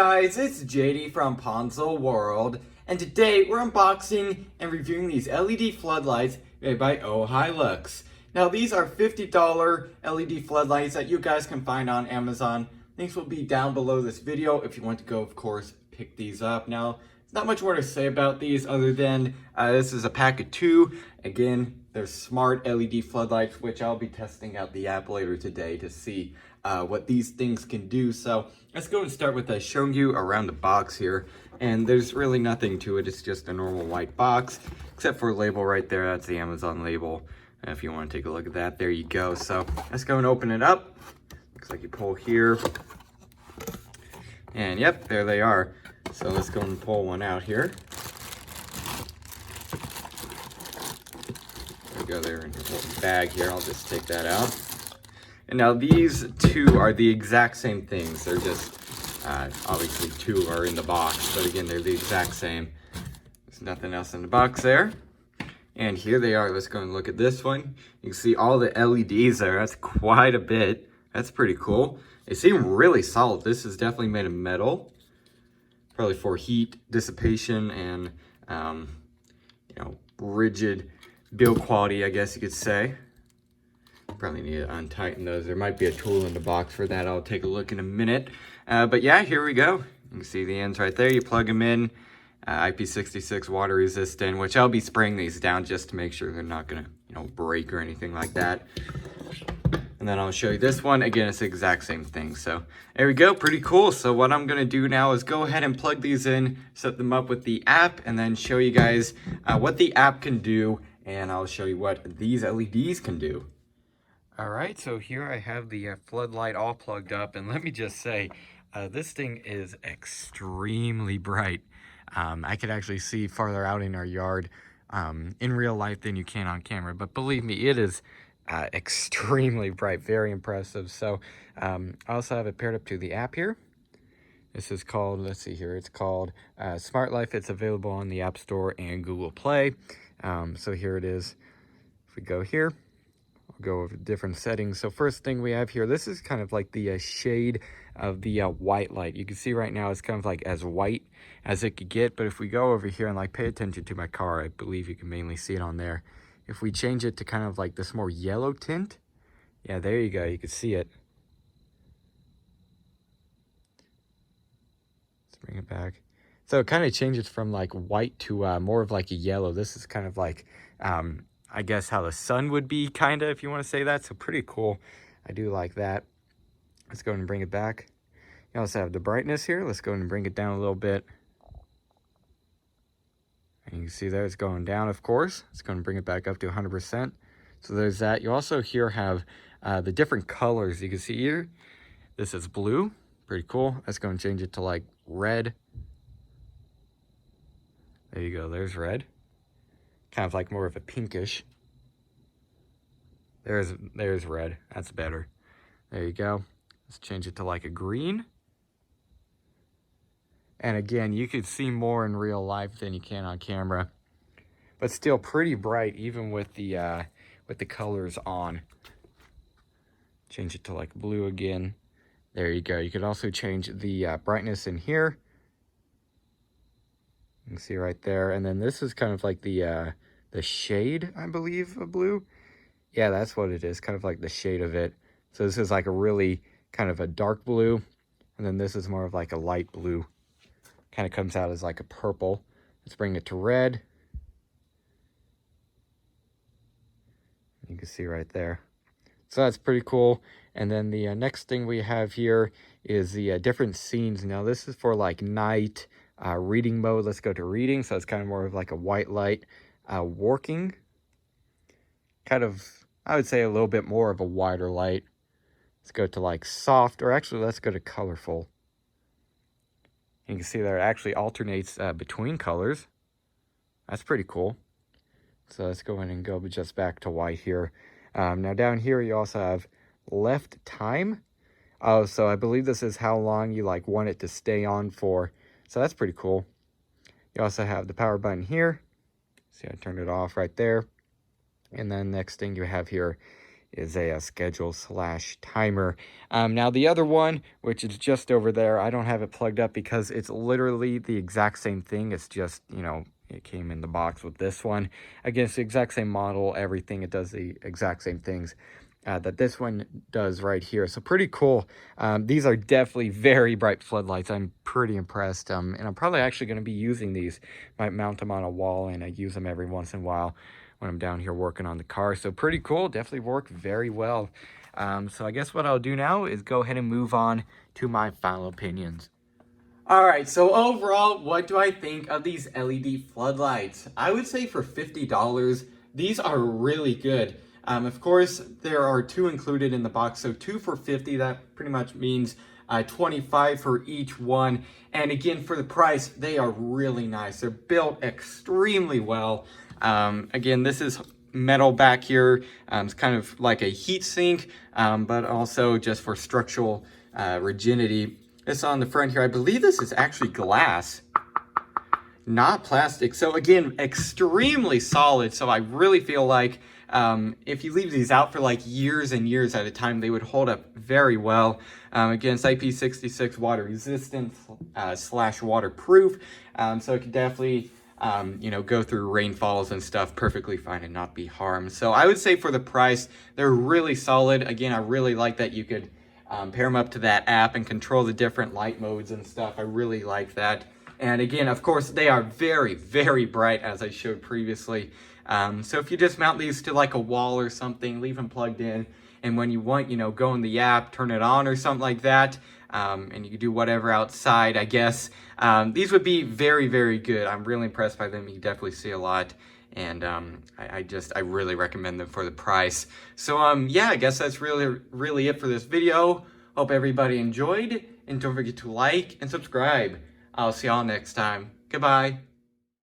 guys, it's JD from Ponzo World, and today we're unboxing and reviewing these LED floodlights made by OHLUX. Now these are $50 LED floodlights that you guys can find on Amazon. Links will be down below this video if you want to go, of course, pick these up. Now, there's not much more to say about these other than this is a pack of 2. Again, they're smart LED floodlights, which I'll be testing out the app later today to see what these things can do. So let's go and start with showing you around the box here. And there's really nothing to it. It's just a normal white box, except for a label right there. That's the Amazon label. If you want to take a look at that, there you go. So let's go and open it up. Looks like you pull here. And yep, there they are. So let's go and pull one out here. There we go, they're in your bag here. I'll just take that out. And now these two are the exact same things. They're just, obviously 2 are in the box, but again, they're the exact same. There's nothing else in the box there. And here they are. Let's go and look at this one. You can see all the LEDs there. That's quite a bit. That's pretty cool. They seem really solid. This is definitely made of metal. Probably for heat dissipation and, you know, rigid build quality, I guess you could say. Probably need to untighten those. There might be a tool in the box for that. I'll take a look in a minute. But yeah, here we go. You can see the ends right there. You plug them in. IP66 water resistant, which I'll be spraying these down just to make sure they're not gonna, you know, break or anything like that. And then I'll show you this one. Again, it's the exact same thing. So there we go, pretty cool. So what I'm gonna do now is go ahead and plug these in, set them up with the app, and then show you guys what the app can do, and I'll show you what these LEDs can do. All right, so here I have the floodlight all plugged up, and let me just say, this thing is extremely bright. I could actually see farther out in our yard in real life than you can on camera, but believe me, it is extremely bright, very impressive. So I also have it paired up to the app here. This is called, let's see here, it's called Smart Life. It's available on the App Store and Google Play. So here it is. If we go here, I'll go over different settings. So first thing we have here, this is kind of like the shade of the white light. You can see right now it's kind of like as white as it could get, but if we go over here and like pay attention to my car, I believe you can mainly see it on there. If we change it to kind of like this more yellow tint, yeah, there you go, you can see it. Let's bring it back. So it kind of changes from like white to more of like a yellow. This is kind of like, I guess how the sun would be, kind of, if you want to say that. So pretty cool. I do like that. Let's go ahead and bring it back. You also have the brightness here. Let's go ahead and bring it down a little bit. And you can see there it's going down, of course. It's going to bring it back up to 100%. So there's that. You also here have the different colors. You can see here, this is blue. Pretty cool. Let's go and change it to like red. There you go. There's red. Kind of like more of a pinkish. There's red. That's better. There you go. Let's change it to like a green. And again, you could see more in real life than you can on camera, but still pretty bright even with the colors on. Change it to like blue again. There you go. You could also change the brightness in here. You can see right there. And then this is kind of like the shade, I believe, of blue. Yeah, that's what it is. Kind of like the shade of it. So this is like a really kind of a dark blue. And then this is more of like a light blue. Kind of comes out as like a purple. Let's bring it to red. You can see right there. So that's pretty cool. And then the next thing we have here is the different scenes. Now this is for like night reading mode. Let's go to reading. So it's kind of more of like a white light. Working, kind of, I would say a little bit more of a wider light. Let's go to like soft, or actually let's go to colorful. You can see there it actually alternates between colors. That's pretty cool. So let's go in and go just back to white here. Now down here you also have left time. Oh, so I believe this is how long you like want it to stay on for. So that's pretty cool. You also have the power button here. See, I turned it off right there. And then next thing you have here is a schedule slash timer. Now the other one, which is just over there, I don't have it plugged up because it's literally the exact same thing. It's just, you know, it came in the box with this one. Again, it's the exact same model, everything. It does the exact same things that this one does right here. So pretty cool. These are definitely very bright floodlights. I'm pretty impressed. And I'm probably actually going to be using these. Might mount them on a wall, and I use them every once in a while when I'm down here working on the car. So pretty cool. Definitely work very well. So I guess what I'll do now is go ahead and move on to my final opinions. All right, so overall, what do I think of these LED floodlights? I would say for $50, these are really good. Of course, there are 2 included in the box, so 2 for $50, that pretty much means $25 for each one. And again, for the price, they are really nice. They're built extremely well. Again, this is metal back here. It's kind of like a heat sink, but also just for structural rigidity. This on the front here, I believe this is actually glass, not plastic. So again, extremely solid. So I really feel like if you leave these out for like years and years at a time, they would hold up very well. Again, it's IP66 water resistant slash waterproof. So it could definitely, you know, go through rainfalls and stuff perfectly fine and not be harmed. So I would say for the price, they're really solid. Again, I really like that you could pair them up to that app and control the different light modes and stuff. I really like that. And again, of course, they are very, very bright, as I showed previously. So if you just mount these to like a wall or something, leave them plugged in, and when you want, you know, go in the app, turn it on or something like that, and you can do whatever outside, I guess. These would be very, very good. I'm really impressed by them. You can definitely see a lot. And I really recommend them for the price. So yeah, I guess that's really it for this video. Hope everybody enjoyed, and don't forget to like and subscribe. I'll see y'all next time. Goodbye.